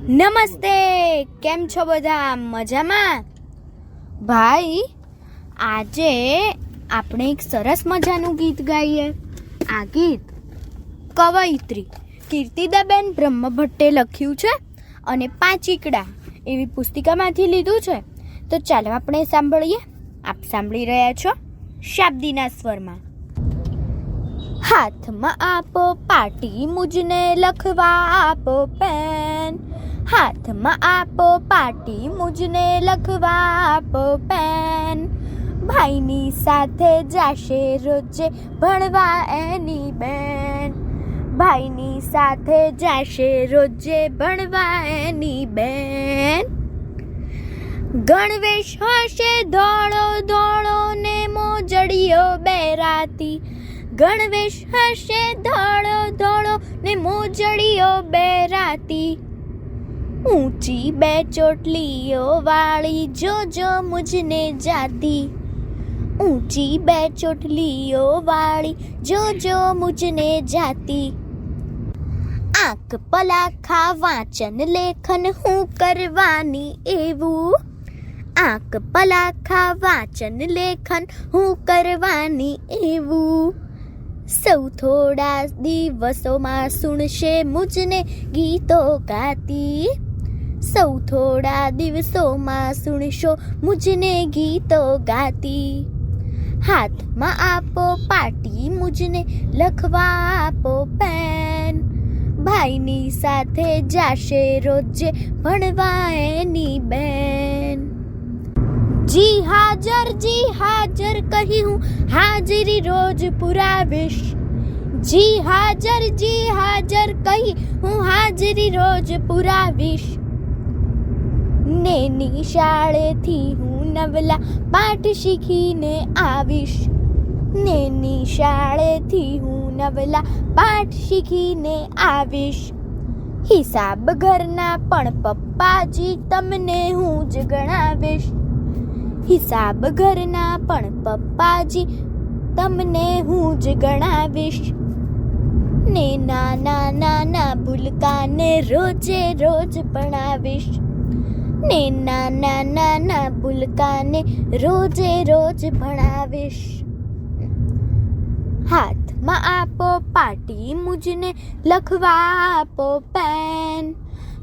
નમસ્તે, કેમ છો બધા? મજામાં? ભાઈ, આજે આપણે એક સરસ મજાનું ગીત ગાઈએ. આ ગીત કવયિત્રી કીર્તિદાબેન બ્રહ્મભટ્ટે લખ્યું છે અને પાંચીકડા એવી પુસ્તિકામાંથી લીધું છે. તો ચાલો આપણે સાંભળીએ. આપ સાંભળી રહ્યા છો શાબ્દીના સ્વરમાં. હાથમાં આપો પાટી, મુજને લખવા આપો પેન. હાથમાં આપો પાટી, મુજને લખવા આપો પેન. ભાઈની સાથે જાશે રોજે ભણવા એની બેન. ભાઈની સાથે જાશે રોજે ભણવા એની બેન. ગણવેશ હશે ધોળો ધોળો ને મોજડીયો બેરાતી. ગણવેશ હશે ધોળો ધોળો ને મોજડીયો બેરાતી. ઊંચી બે ચોટલીઓ વાળી જોજો મુજને જાતી. ઊંચી બે ચોટલીઓ વાળી જોજો મુજને જાતી. આંખ પલાખા વાંચન લેખન હું કરવાની એવું. આંખ પલાખા વાંચન લેખન હું કરવાની એવું. સૌ થોડા દિવસોમાં સુણશે મુજને ગીતો ગાતી. સૌ થોડા દિવસોમાં સુણશો મુજને ગીતો ગાતી. હાથમાં આપો પાટી, મુજને લખવા આપો પેન. ભાઈની સાથે જાશે રોજે ભણવા એની બેન. જી હાજર કહી હું હાજરી રોજ પુરાવીશ. જી હાજર કહી હું હાજરી રોજ પુરાવીશ. ને નિશાળેથી હું નવલા પાઠ શીખીને આવીશ. ને નિશાળેથી હું નવલા પાઠ શીખીને આવીશ. હિસાબ ઘરના પણ પપ્પાજી તમને હું જ ગણાવીશ. હિસાબ ઘરના પણ પપ્પાજી તમને હું જ ગણાવીશ. ને નાના નાના ભૂલકાને રોજે રોજ ભણાવીશ. ને નાના નાના ભૂલકાને રોજે રોજ ભણાવીશ. હાથમાં આપો પાટી, મુજને લખવા આપો પેન.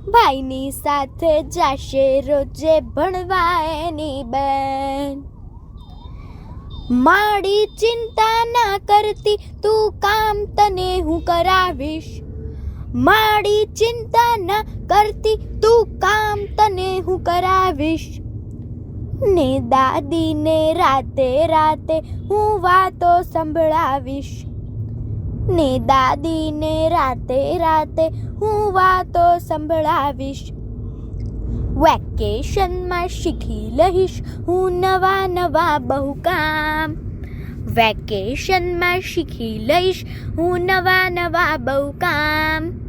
ભાઈની સાથે જાશે રોજે ભણવા એની બેન. માડી ચિંતા ના કરતી, તું કામ તને હું કરાવીશ. માડી ચિંતા ના કરતી, તું કામ તને હું કરાવીશ. ને દાદીને રાતે રાતે હું વાતો સંભળાવીશ. ને દાદીને રાતે રાતે હું વાતો સંભળાવીશ. વેકેશનમાં શીખી લઈશ હું નવા નવા બહુ કામ. વેકેશનમાં શીખી લઈશ હું નવા નવા બહુ કામ.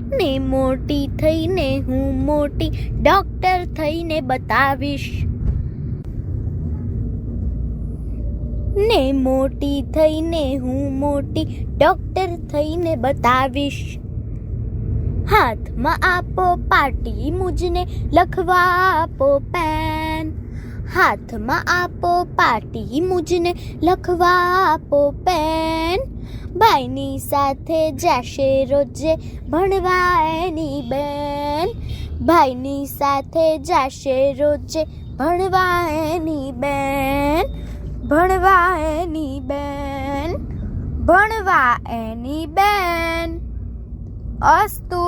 ને મોટી થઈને હું મોટી ડોક્ટર થઈને બતાવીશ. ને મોટી થઈને હું મોટી ડોક્ટર થઈને બતાવીશ. હાથમાં આપો પાટી, મુજને લખવા આપો પેન. હાથમાં આપો પાટી, મુજને લખવા આપો પેન. ભાઈની સાથે જાશે રોજે ભણવા એની બેન. ભાઈની સાથે જાશે રોજે ભણવા એની બેન. ભણવા એની બેન. ભણવા એની બેન. અસ્તુ.